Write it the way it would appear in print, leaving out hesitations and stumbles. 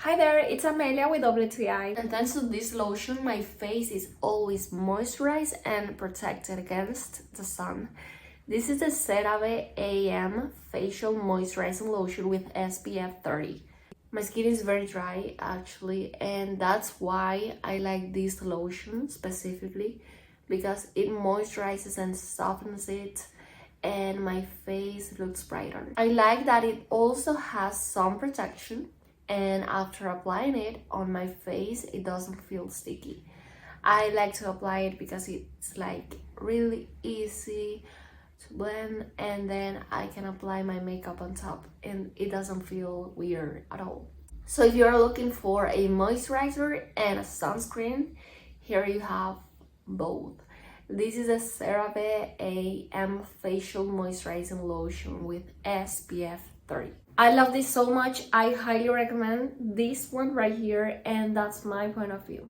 Hi there, it's Amelia with WTI. And thanks to this lotion, my face is always moisturized and protected against the sun. This is the CeraVe AM Facial Moisturizing Lotion with SPF 30. My skin is very dry actually, and that's why I like this lotion specifically, because it moisturizes and softens it and my face looks brighter. I like that it also has sun protection, and after applying it on my face it doesn't feel sticky. I like to apply it because it's like really easy to blend, and then I can apply my makeup on top and it doesn't feel weird at all. So if you're looking for a moisturizer and a sunscreen, here you have both. This is a CeraVe AM Facial Moisturizing Lotion with SPF 30. I love this so much. I highly recommend this one right here, and that's my point of view.